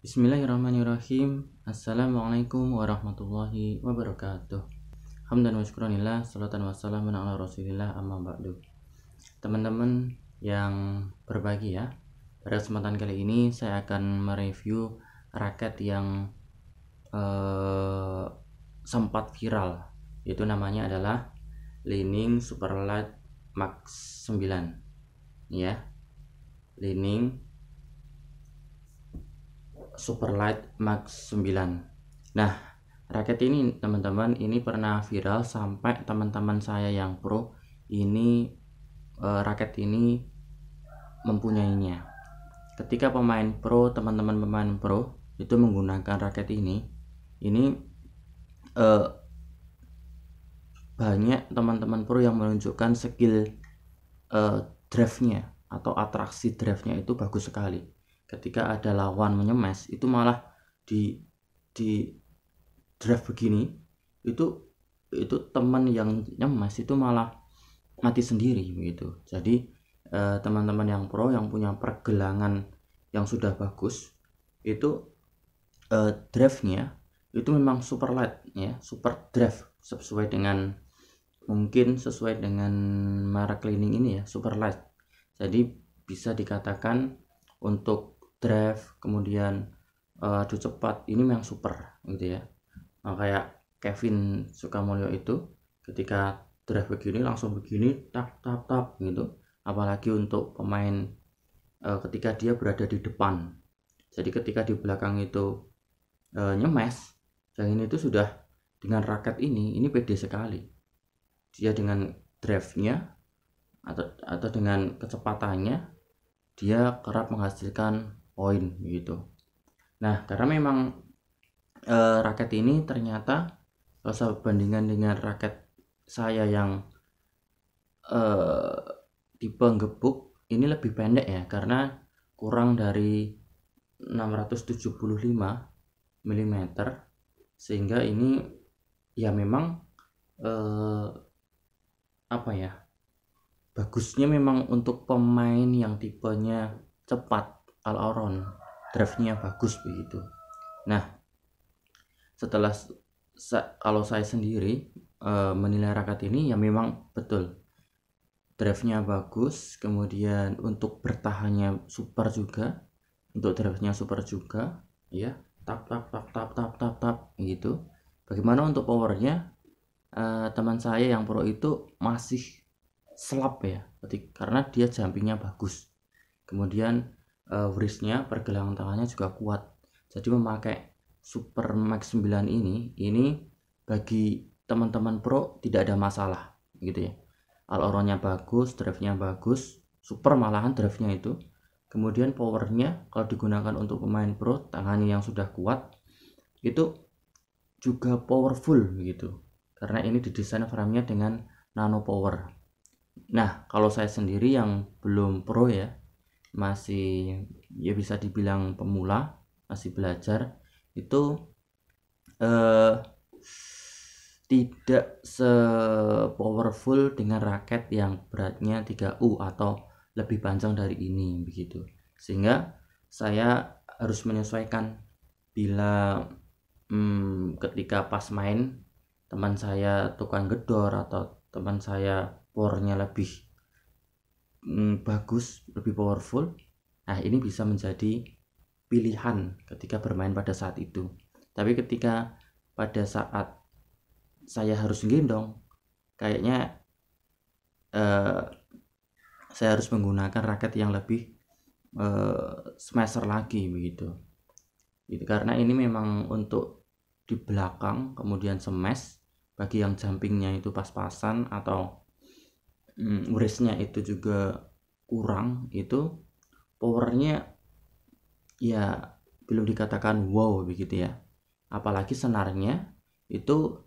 Bismillahirrahmanirrahim. Assalamualaikum warahmatullahi wabarakatuh. Hamdan wa syukranillah, salatan wassalamun ala rasulillah, amma ba'du. Teman-teman yang berbahagia, pada kesempatan kali ini saya akan mereview raket yang sempat viral. Itu namanya adalah Li-Ning Superlight Max 9 ya. Li-Ning Superlight Max 9. Nah, raket ini teman-teman ini pernah viral sampai teman-teman saya yang pro ini raket ini mempunyainya. Ketika pemain pro, teman-teman pemain pro itu menggunakan raket ini banyak teman-teman pro yang menunjukkan skill drive-nya atau atraksi drive-nya itu bagus sekali. Ketika ada lawan menyemes itu malah di drive begini, itu teman yang nyemes itu malah mati sendiri begitu. Jadi teman-teman yang pro yang punya pergelangan yang sudah bagus itu drive-nya itu memang super light ya, super drive sesuai dengan merek Li-Ning ini ya, super light. Jadi bisa dikatakan untuk drive kemudian adu cepat ini memang super gitu ya. Nah, kayak Kevin Sukamulyo itu ketika drive begini langsung begini tap tap tap gitu. Apalagi untuk pemain ketika dia berada di depan. Jadi ketika di belakang itu nyemes, yang ini itu sudah dengan raket ini pede sekali. Dia dengan drive-nya atau dengan kecepatannya dia kerap menghasilkan poin gitu. Nah, karena memang raket ini ternyata kalau saya bandingkan dengan raket saya yang tipe gebuk ini lebih pendek ya, karena kurang dari 675 mm, sehingga ini ya memang bagusnya memang untuk pemain yang tipenya cepat, all-around, drive-nya bagus begitu. Nah, setelah kalau saya sendiri menilai raket ini ya memang betul drive-nya bagus, kemudian untuk bertahannya super juga, untuk drive-nya super juga ya, tap tap tap tap tap tap tap gitu. Bagaimana untuk powernya? Teman saya yang pro itu masih slap ya, karena dia jumpingnya bagus, kemudian wristnya, pergelangan tangannya juga kuat. Jadi memakai Super Max 9 ini bagi teman-teman pro tidak ada masalah gitu ya. All-aroundnya bagus, drive-nya bagus, super malahan drive-nya itu. Kemudian powernya kalau digunakan untuk pemain pro, tangannya yang sudah kuat itu juga powerful begitu, karena ini didesain frame-nya dengan nano power. Nah, kalau saya sendiri yang belum pro ya, masih ya bisa dibilang pemula, masih belajar, itu tidak se-powerful dengan raket yang beratnya 3U atau lebih panjang dari ini begitu. Sehingga saya harus menyesuaikan bila ketika pas main teman saya tukang gedor atau teman saya powernya lebih bagus, lebih powerful. Nah, ini bisa menjadi pilihan ketika bermain pada saat itu. Tapi ketika pada saat saya harus gendong, kayaknya saya harus menggunakan raket yang lebih smasher lagi begitu. Itu karena ini memang untuk di belakang kemudian smash, bagi yang jumpingnya itu pas-pasan atau wristnya itu juga kurang, itu powernya ya belum dikatakan wow begitu ya. Apalagi senarnya itu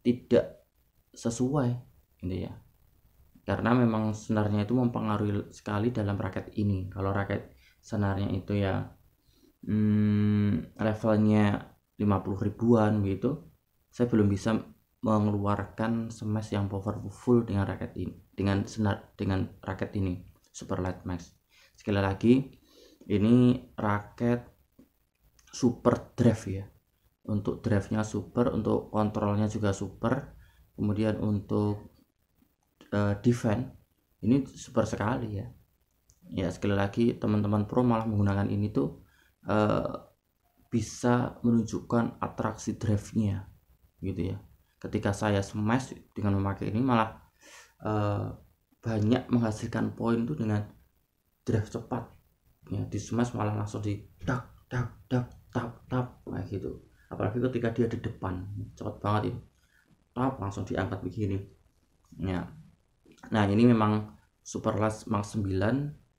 tidak sesuai gitu ya, karena memang senarnya itu mempengaruhi sekali dalam raket ini. Kalau raket senarnya itu ya levelnya 50 ribuan gitu, saya belum bisa mengeluarkan smash yang powerful dengan raket ini, dengan raket ini Super Light Max. Sekali lagi, Ini raket super drive ya. Untuk drive-nya super, untuk kontrolnya juga super. Kemudian untuk defense ini super sekali ya. Ya sekali lagi teman-teman pro malah menggunakan ini tuh bisa menunjukkan atraksi drive-nya gitu ya. Ketika saya smash dengan memakai ini malah banyak menghasilkan poin tuh dengan drive cepat ya. Di smash malah langsung di dak tap kayak gitu. Apalagi ketika dia di depan cepat banget ini, tap langsung diangkat begini ya. Nah ini memang Super Last Mark 9.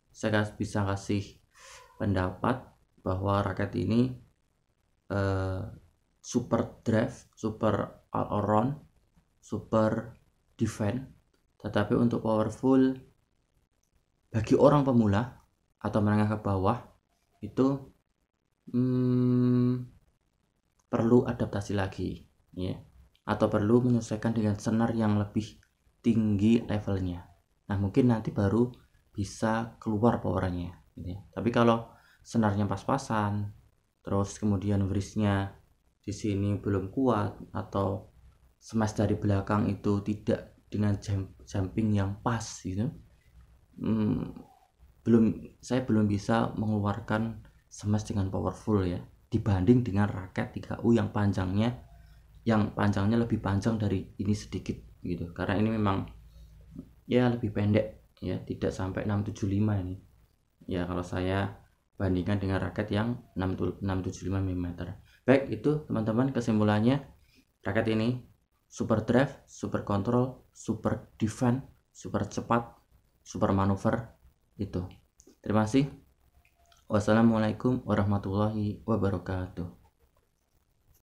Saya bisa kasih pendapat bahwa raket ini super drive, super all around, super defense, tetapi untuk powerful bagi orang pemula atau menengah ke bawah itu perlu adaptasi lagi ya, atau perlu menyesuaikan dengan senar yang lebih tinggi levelnya. Nah mungkin nanti baru bisa keluar powernya gitu ya. Tapi kalau senarnya pas-pasan, terus kemudian wristnya di sini belum kuat, atau smash dari belakang itu tidak dengan jumping yang pas gitu, saya belum bisa mengeluarkan smash dengan powerful ya, dibanding dengan raket 3U yang panjangnya lebih panjang dari ini sedikit gitu. Karena ini memang ya lebih pendek ya, tidak sampai 675 ini ya kalau saya bandingkan dengan raket yang 675 mm. Baik, itu teman-teman kesimpulannya. Raket ini super drive, super control, super defense, super cepat, super manuver itu. Terima kasih. Wassalamualaikum warahmatullahi wabarakatuh.